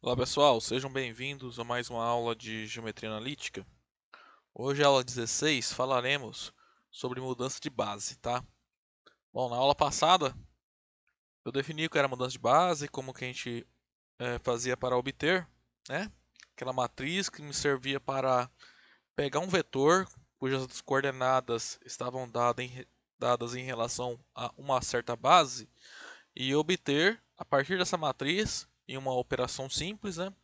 Olá pessoal, sejam bem-vindos a mais uma aula de Geometria Analítica. Hoje, aula 16, falaremos sobre mudança de base, tá? Bom, na aula passada, eu defini o que era mudança de base, como que a gente fazia para obter, né? Aquela matriz que me servia para pegar um vetor cujas coordenadas estavam dadas em relação a uma certa base e obter, a partir dessa matriz, em uma operação simples, né?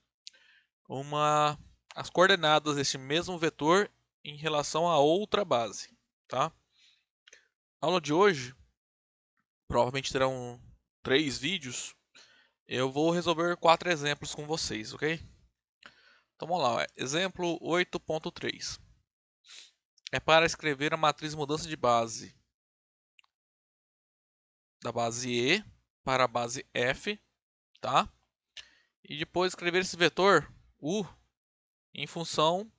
uma as coordenadas deste mesmo vetor em relação a outra base, tá? A aula de hoje provavelmente terão 3 vídeos. Eu vou resolver 4 exemplos com vocês, ok? Então vamos lá, exemplo 8.3. É para escrever a matriz mudança de base da base E para a base F, tá? E depois escrever esse vetor U em função.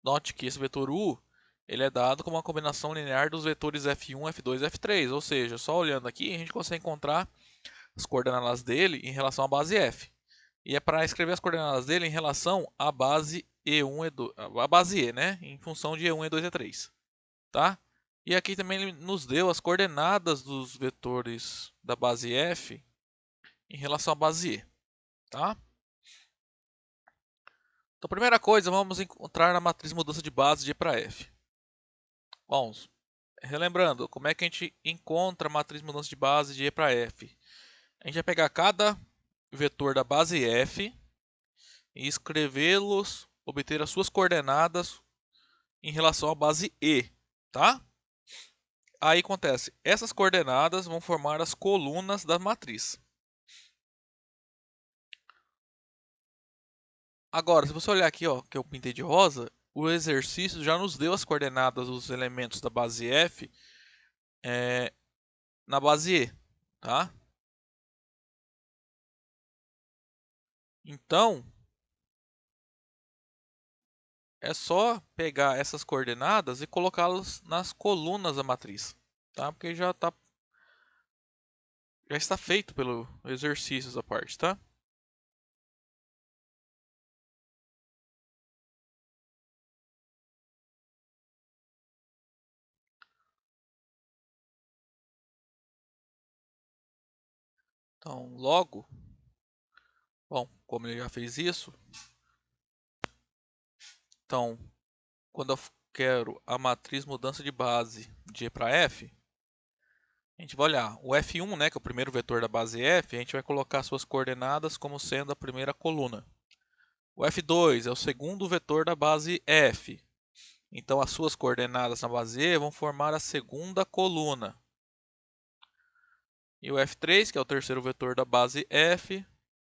Note que esse vetor U ele é dado como uma combinação linear dos vetores F1, F2 e F3, ou seja, só olhando aqui a gente consegue encontrar as coordenadas dele em relação à base F. E é para escrever as coordenadas dele em relação à base E1 e 2, a base E, né, em função de E1, E2 e E3, tá? E aqui também ele nos deu as coordenadas dos vetores da base F em relação à base E, tá? Então, primeira coisa, vamos encontrar a matriz mudança de base de E para F. Bom, relembrando, como é que a gente encontra a matriz mudança de base de E para F? A gente vai pegar cada vetor da base F e escrevê-los, obter as suas coordenadas em relação à base E, tá? Aí acontece, essas coordenadas vão formar as colunas da matriz. Agora, se você olhar aqui, ó, que eu pintei de rosa, o exercício já nos deu as coordenadas dos elementos da base F na base E, tá? Então, é só pegar essas coordenadas e colocá-las nas colunas da matriz, tá? Porque já está feito pelo exercício essa parte, tá? Então, logo, bom, como ele já fez isso, então, quando eu quero a matriz mudança de base de E para F, a gente vai olhar o F1, né, que é o primeiro vetor da base F, a gente vai colocar suas coordenadas como sendo a primeira coluna. O F2 é o segundo vetor da base F, então as suas coordenadas na base E vão formar a segunda coluna. E o F3, que é o terceiro vetor da base F,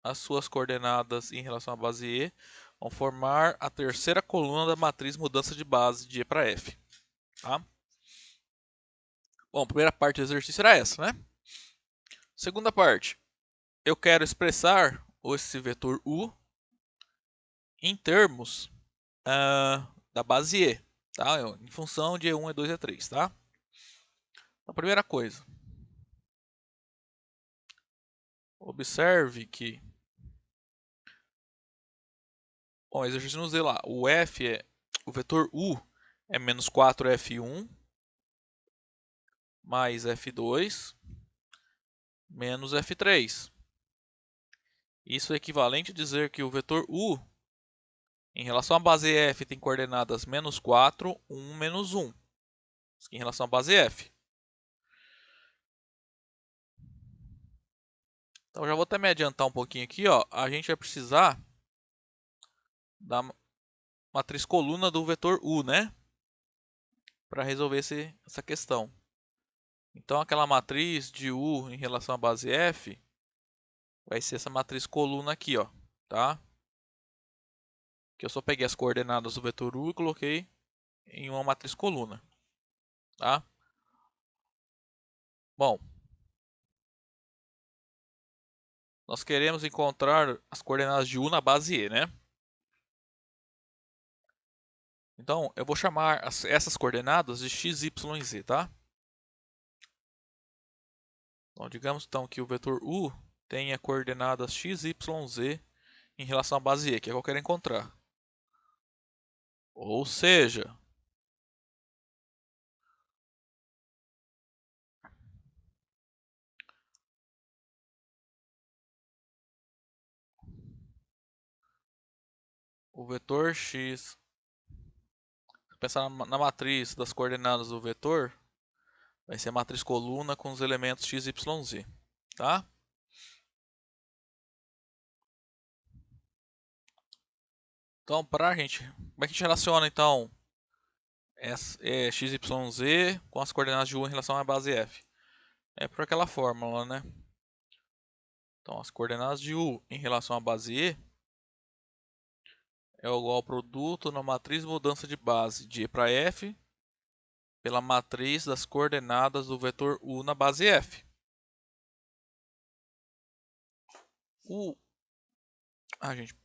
as suas coordenadas em relação à base E vão formar a terceira coluna da matriz mudança de base de E para F. Tá? Bom, a primeira parte do exercício era essa, né? Segunda parte, eu quero expressar esse vetor U em termos da base E, tá? Em função de E1, E2 e E3, tá? A primeira coisa, observe que, bom, o exercício nos deu lá, o vetor U é menos 4F1 mais F2 menos F3. Isso é equivalente a dizer que o vetor U em relação à base F tem coordenadas menos 4, 1, menos 1. Isso aqui em relação à base F. Então já vou até me adiantar um pouquinho aqui, ó. A gente vai precisar da matriz coluna do vetor U, né? Para resolver essa questão. Então aquela matriz de U em relação à base F vai ser essa matriz coluna aqui, ó, tá? Que eu só peguei as coordenadas do vetor U e coloquei em uma matriz coluna, tá? Bom, nós queremos encontrar as coordenadas de U na base E, né? Então, eu vou chamar essas coordenadas de x, y e z, tá? Então, digamos então que o vetor U tenha coordenadas x, y, z em relação à base E, que é o que eu quero encontrar. Ou seja, o vetor x, pensar na matriz das coordenadas do vetor, vai ser a matriz coluna com os elementos x, y, z, tá? Então, como é que a gente relaciona então x, y, z com as coordenadas de u em relação à base f? É por aquela fórmula, né? Então, as coordenadas de u em relação à base e é igual ao produto na matriz mudança de base de e para f pela matriz das coordenadas do vetor u na base f. Gente,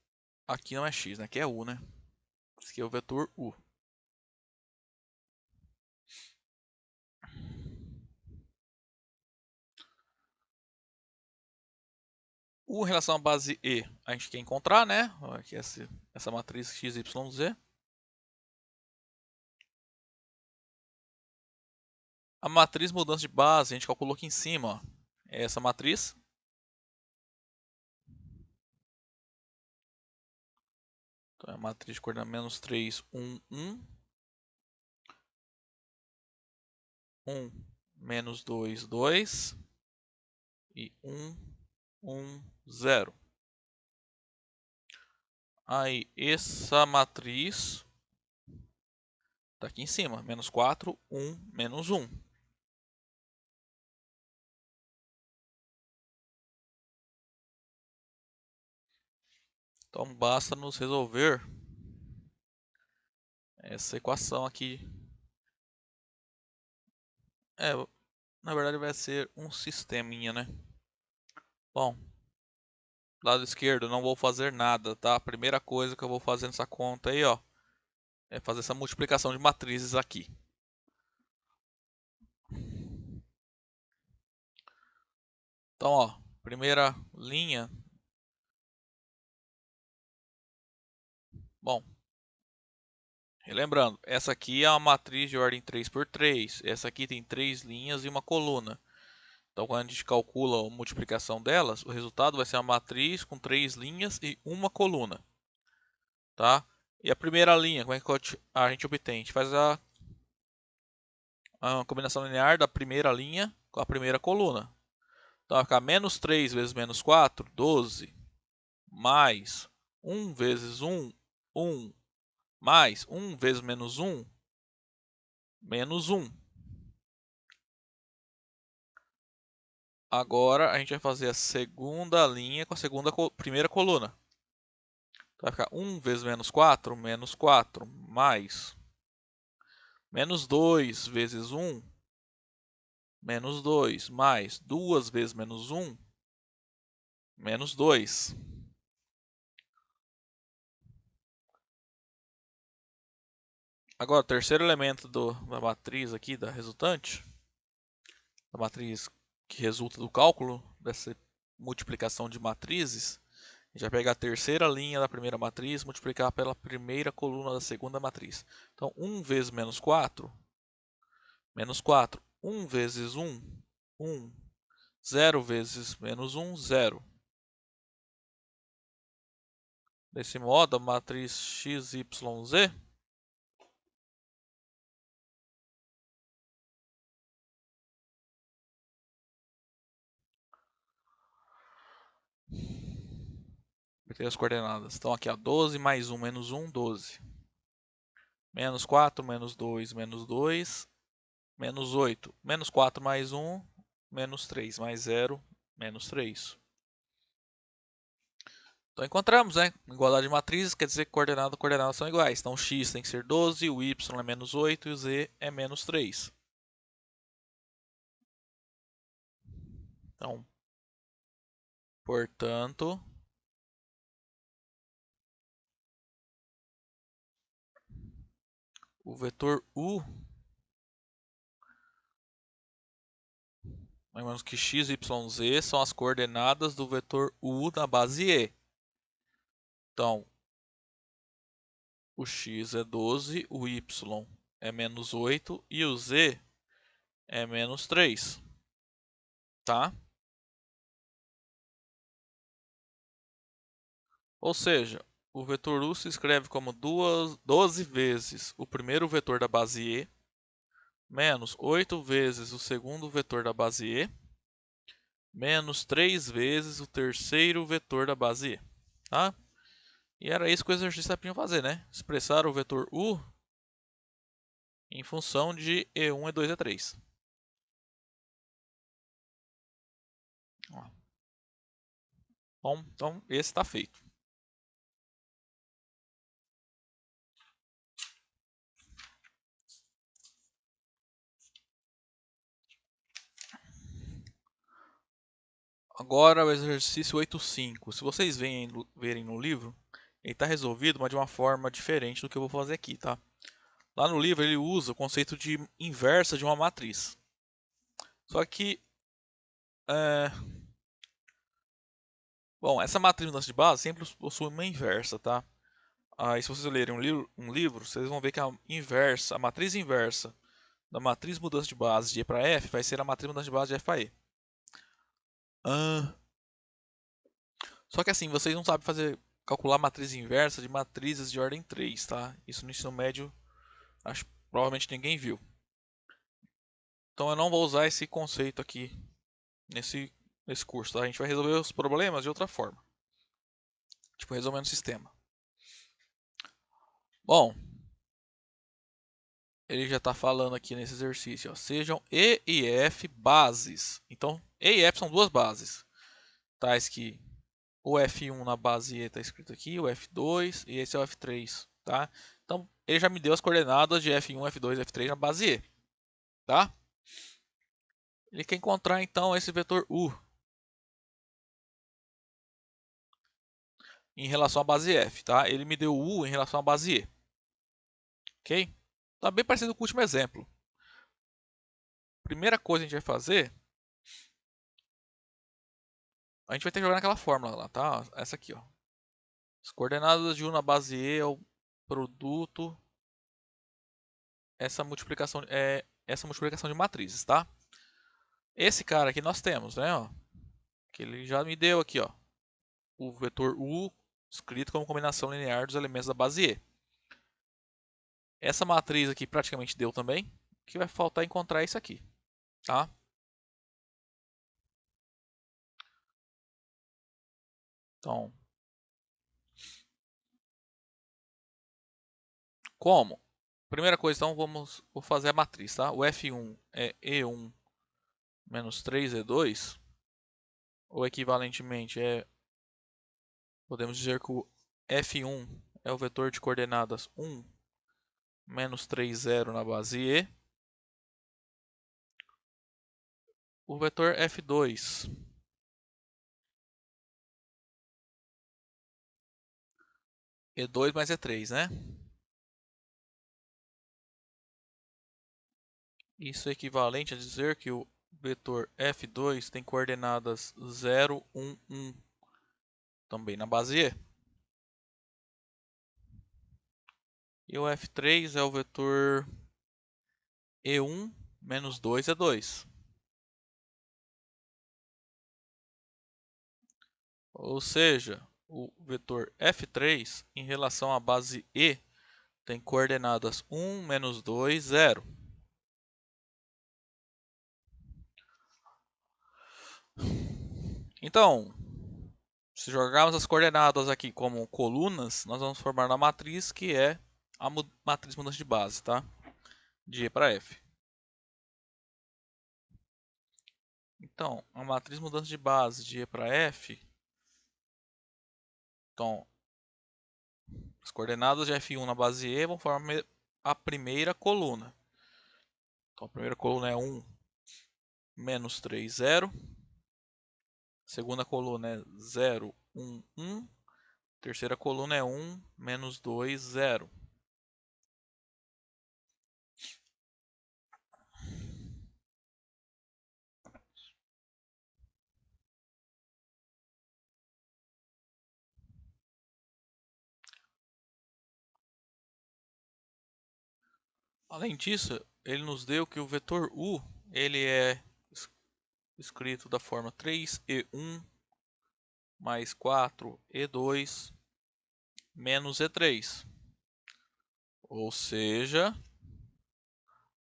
aqui não é x, né? Aqui é u, né? Esse aqui é o vetor u. U em relação à base E, a gente quer encontrar, né? Aqui essa matriz x, y, z. A matriz mudança de base, a gente calculou aqui em cima, ó. É essa matriz. Então é a matriz de coordenada menos 3, 1, 1. 1, menos 2, 2. E 1, 1, 0. Aí, essa matriz está aqui em cima. Menos 4, 1, menos 1. Então, basta nos resolver essa equação aqui. Na verdade vai ser um sisteminha, né? Bom, lado esquerdo não vou fazer nada, tá? A primeira coisa que eu vou fazer nessa conta aí, ó, é fazer essa multiplicação de matrizes aqui. Então, ó, primeira linha. Bom, relembrando, essa aqui é uma matriz de ordem 3 por 3. Essa aqui tem 3 linhas e uma coluna. Então, quando a gente calcula a multiplicação delas, o resultado vai ser uma matriz com 3 linhas e uma coluna. Tá? E a primeira linha, como é que a gente obtém? A gente faz a combinação linear da primeira linha com a primeira coluna. Então, vai ficar menos 3 vezes menos 4, 12, mais 1 vezes 1, 1, mais 1 vezes menos 1, menos 1. Agora, a gente vai fazer a segunda linha com a primeira coluna. Então, vai ficar 1 vezes menos 4, mais menos 2 vezes 1, menos 2, mais 2 vezes menos 1, menos 2. Agora, o terceiro elemento da matriz aqui, da resultante, da matriz que resulta do cálculo dessa multiplicação de matrizes, a gente vai pegar a terceira linha da primeira matriz, multiplicar pela primeira coluna da segunda matriz. Então, 1 vezes menos 4, menos 4. 1 vezes 1, 1. 0 vezes menos 1, 0. Desse modo, a matriz x, y, z tem as coordenadas. Então, aqui, ó, 12 mais 1 menos 1, 12. Menos 4, menos 2, menos 2, menos 8. Menos 4 mais 1, menos 3, mais 0, menos 3. Então encontramos, né? Igualdade de matrizes quer dizer que coordenada e coordenada são iguais. Então x tem que ser 12, o y é menos 8 e o z é menos 3. Então, portanto, o vetor u, lembramos que x, y, z são as coordenadas do vetor u da base E. Então, o x é 12, o y é menos 8 e o z é menos 3, tá? Ou seja, o vetor u se escreve como 12 vezes o primeiro vetor da base E, menos 8 vezes o segundo vetor da base E, menos 3 vezes o terceiro vetor da base E, tá? E era isso que o exercício tinha que fazer, né? Expressar o vetor u em função de E1, E2, E3. Bom, então esse está feito. Agora o exercício 8.5. Se vocês verem no livro, ele está resolvido, mas de uma forma diferente do que eu vou fazer aqui, tá? Lá no livro ele usa o conceito de inversa de uma matriz. Só que, bom, essa matriz de mudança de base sempre possui uma inversa, tá? Aí se vocês lerem um livro, vocês vão ver que a inversa, a matriz inversa da matriz mudança de base de E para F vai ser a matriz mudança de base de F para E. Só que assim, vocês não sabem calcular matriz inversa de matrizes de ordem 3, tá? Isso no ensino médio, acho que provavelmente ninguém viu. Então eu não vou usar esse conceito aqui nesse curso, tá? A gente vai resolver os problemas de outra forma. Tipo, resolvendo o sistema. Bom, ele já está falando aqui nesse exercício, ó, sejam E e F bases. Então, E e F são duas bases, tais que o F1 na base E está escrito aqui, o F2 e esse é o F3, tá? Então, ele já me deu as coordenadas de F1, F2 e F3 na base E, tá? Ele quer encontrar, então, esse vetor U em relação à base F, tá? Ele me deu U em relação à base E, ok? Tá bem parecido com o último exemplo. Primeira coisa que a gente vai fazer, a gente vai ter que jogar naquela fórmula lá, tá? Essa aqui, ó. As coordenadas de U na base E é o produto, essa multiplicação de matrizes, tá? Esse cara aqui nós temos, né, ó, que ele já me deu aqui, ó, o vetor U escrito como combinação linear dos elementos da base E. Essa matriz aqui praticamente deu também, o que vai faltar encontrar isso aqui, tá? Então, como? Primeira coisa, então, vou fazer a matriz, tá? O F1 é E1 menos 3E2, ou equivalentemente podemos dizer que o F1 é o vetor de coordenadas 1, menos 3, 0 na base E. O vetor F2 E2 mais E3, né? Isso é equivalente a dizer que o vetor F2 tem coordenadas 0, 1, 1, também na base E. E o F3 é o vetor E1 menos 2 E2. Ou seja, o vetor F3 em relação à base E tem coordenadas 1, menos 2, 0. Então, se jogarmos as coordenadas aqui como colunas, nós vamos formar uma matriz que é a matriz mudança de base, tá? De E para F. Então, a matriz mudança de base de E para F, então, as coordenadas de F1 na base E vão formar a primeira coluna. Então, a primeira coluna é 1, menos 3, 0. Segunda coluna é 0, 1, 1. Terceira coluna é 1, menos 2, 0. Além disso, ele nos deu que o vetor u ele é escrito da forma 3e1 mais 4e2 menos e3. Ou seja,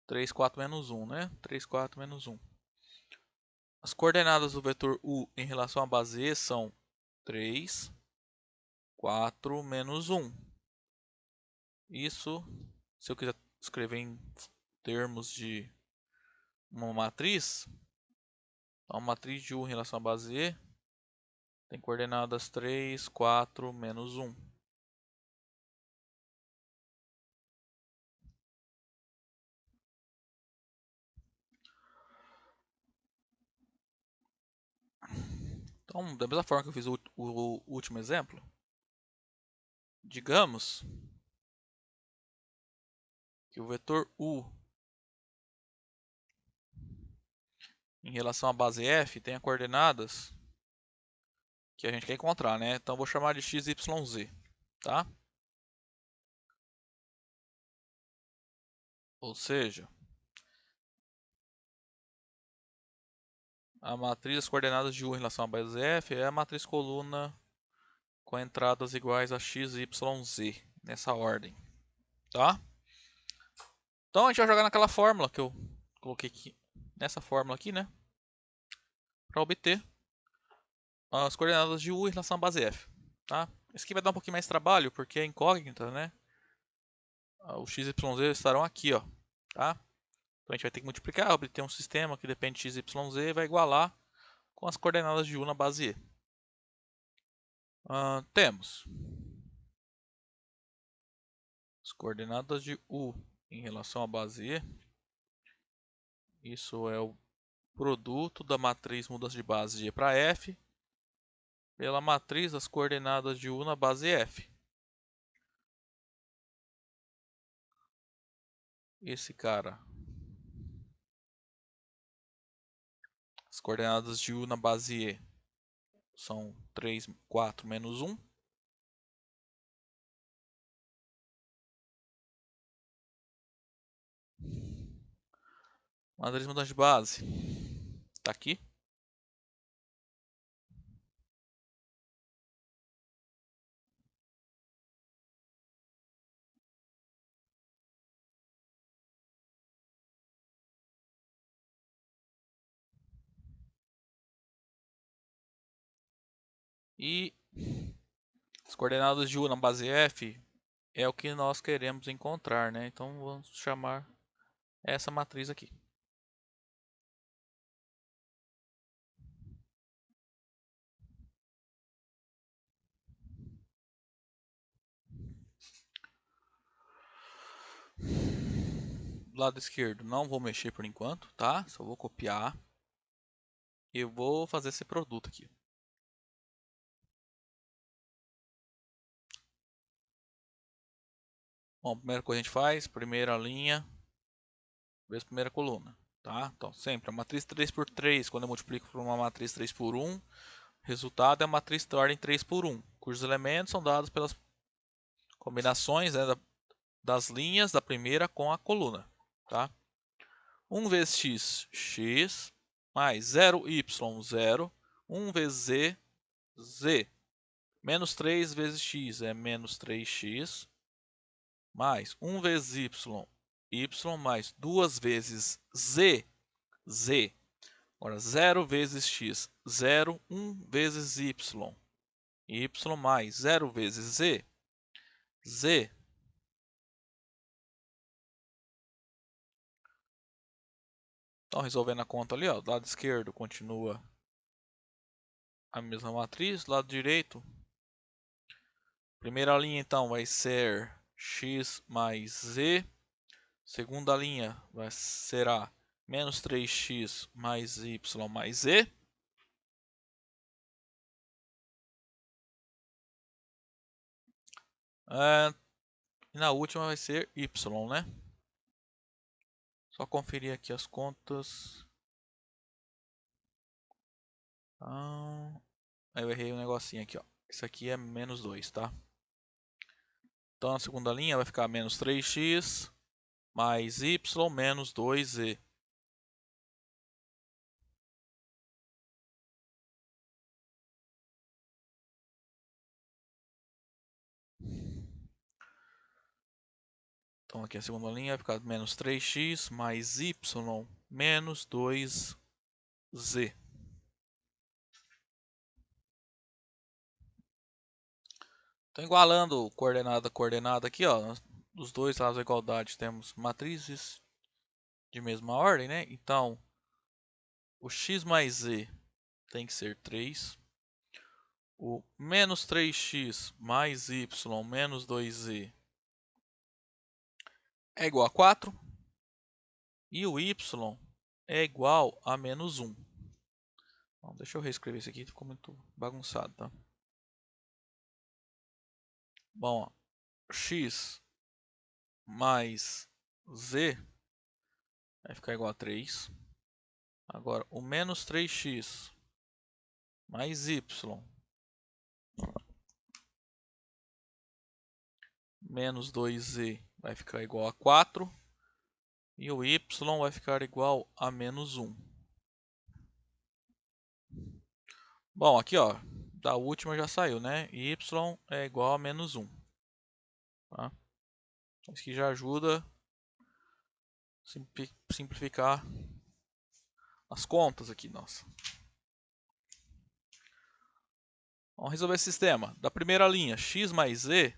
3, 4 menos 1, né? 3, 4 menos 1. As coordenadas do vetor u em relação à base e são 3, 4 menos 1. Isso, se eu quiser escrever em termos de uma matriz, a matriz de u em relação à base e tem coordenadas 3, 4, menos 1. Então, da mesma forma que eu fiz o último exemplo, digamos que o vetor u em relação à base f tenha coordenadas que a gente quer encontrar, né? Então, vou chamar de x, y, z, tá? Ou seja, a matriz das coordenadas de u em relação à base f é a matriz coluna com entradas iguais a x, y, z, nessa ordem, tá? Então, a gente vai jogar naquela fórmula que eu coloquei aqui, nessa fórmula aqui, né? Para obter as coordenadas de u em relação à base f, tá? Isso aqui vai dar um pouquinho mais de trabalho, porque é incógnita, né? Os x, y, z estarão aqui, ó, tá? Então a gente vai ter que multiplicar, obter um sistema que depende de x, y, z e vai igualar com as coordenadas de u na base e. Temos as coordenadas de u em relação à base e. Isso é o produto da matriz mudança de base de e para f pela matriz das coordenadas de u na base f. Esse cara, as coordenadas de u na base e são 3, 4, menos 1. Matriz mudança de base está aqui. E as coordenadas de u na base f é o que nós queremos encontrar, né? Então vamos chamar essa matriz aqui. Do lado esquerdo não vou mexer por enquanto, tá? Só vou copiar e vou fazer esse produto aqui. Bom, a primeira coisa que a gente faz, primeira linha, vezes primeira coluna, tá? Então, sempre a matriz 3 por 3, quando eu multiplico por uma matriz 3 por 1, resultado é a matriz de ordem 3 por 1, cujos elementos são dados pelas combinações, né, das linhas da primeira com a coluna, tá? 1 vezes x, x, mais 0y, 0, 1 vezes z, z. Menos 3 vezes x é menos 3x, mais 1 vezes y, y, mais 2 vezes z, z. Agora, 0 vezes x, 0, 1 vezes y, y mais 0 vezes z, z. Então, resolvendo a conta ali, ó, do lado esquerdo continua a mesma matriz, do lado direito, primeira linha então vai ser x mais z, segunda linha será menos 3x mais y mais z. E na última vai ser y, né? Só conferir aqui as contas. Aí eu errei um negocinho aqui, ó. Isso aqui é menos 2, tá? Então na segunda linha vai ficar menos 3x mais y menos 2z. Então aqui a segunda linha vai ficar menos 3x mais y menos 2z. Então igualando coordenada a coordenada aqui, ó, dos dois lados da igualdade temos matrizes de mesma ordem, né? Então o x mais z tem que ser 3. O menos 3x mais y menos 2z é igual a 4. E o y é igual a menos 1. Bom, deixa eu reescrever isso aqui, ficou muito bagunçado, tá? Bom, ó, x mais z vai ficar igual a 3. Agora, o menos 3x mais y menos 2z vai ficar igual a 4. E o y vai ficar igual a menos 1. Bom, aqui ó, da última já saiu, né? Y é igual a menos 1. Tá? Isso aqui já ajuda a simplificar as contas aqui, nossa. Vamos resolver esse sistema. Da primeira linha, x mais z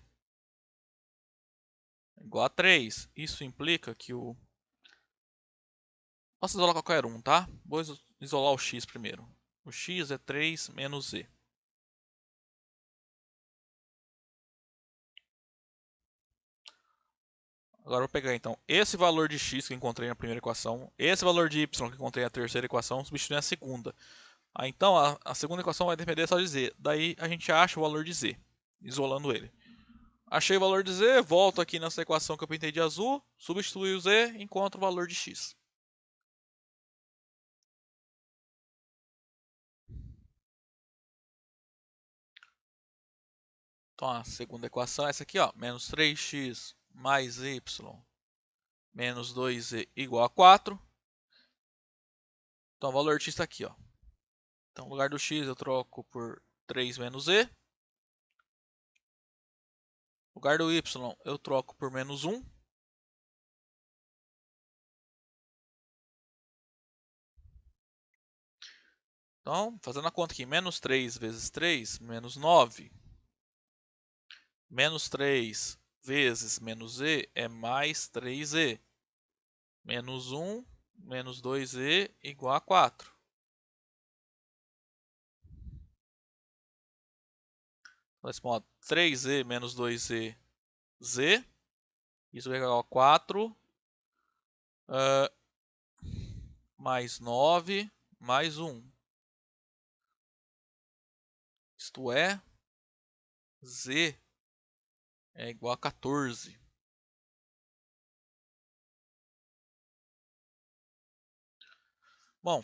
é igual a 3. Isso implica que o... Posso isolar qualquer um, tá? Vou isolar o x primeiro. O x é 3 menos z. Agora eu vou pegar então esse valor de x que eu encontrei na primeira equação, esse valor de y que eu encontrei na terceira equação, substituir na segunda. Então a segunda equação vai depender só de z. Daí a gente acha o valor de z, isolando ele. Achei o valor de z, volto aqui nessa equação que eu pintei de azul, substitui o z, encontro o valor de x. Então a segunda equação é essa aqui, ó, menos 3x mais y menos 2z igual a 4. Então o valor de x está aqui, ó. Então no lugar do x eu troco por 3 menos z. No lugar do y eu troco por menos 1. Então, fazendo a conta aqui, menos 3 vezes 3, menos 9. Menos 3 vezes menos z é mais 3z. Menos 1 menos 2z igual a 4. Desse modo, 3z menos 2z, z. Isso vai igual a 4. Mais 9 mais 1. Isto é, z é igual a 14. Bom,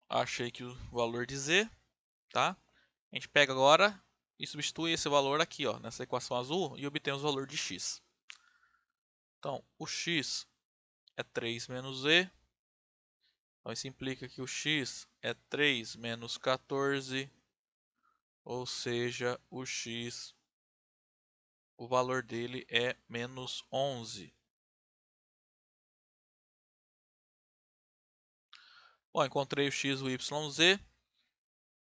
achei que o valor de z, tá? A gente pega agora e substitui esse valor aqui, ó, nessa equação azul e obtemos o valor de x. Então, o x é 3 menos z. Então, isso implica que o x é 3 menos 14, ou seja, o x, o valor dele é menos 11. Bom, encontrei o x, o y, z,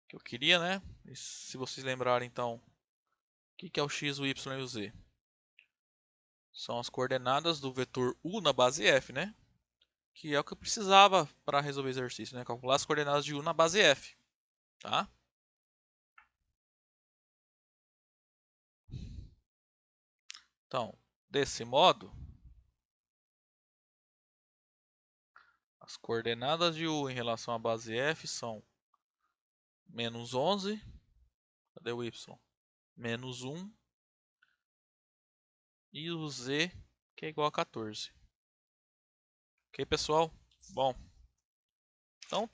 que eu queria, né? E se vocês lembrarem, então, o que é o x, o y e o z? São as coordenadas do vetor u na base f, né? Que é o que eu precisava para resolver o exercício, né? Calcular as coordenadas de u na base f, tá? Então, desse modo, as coordenadas de u em relação à base f são menos 11, cadê o y? Menos 1 e o z, que é igual a 14. Ok, pessoal? Bom, então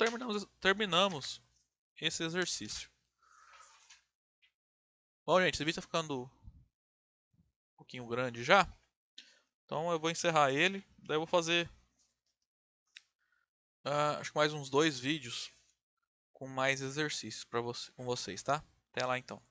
terminamos esse exercício. Bom, gente, esse vídeo está ficando um pouquinho grande já. Então eu vou encerrar ele, daí eu vou fazer acho que mais uns 2 vídeos com mais exercícios com vocês, tá? Até lá então.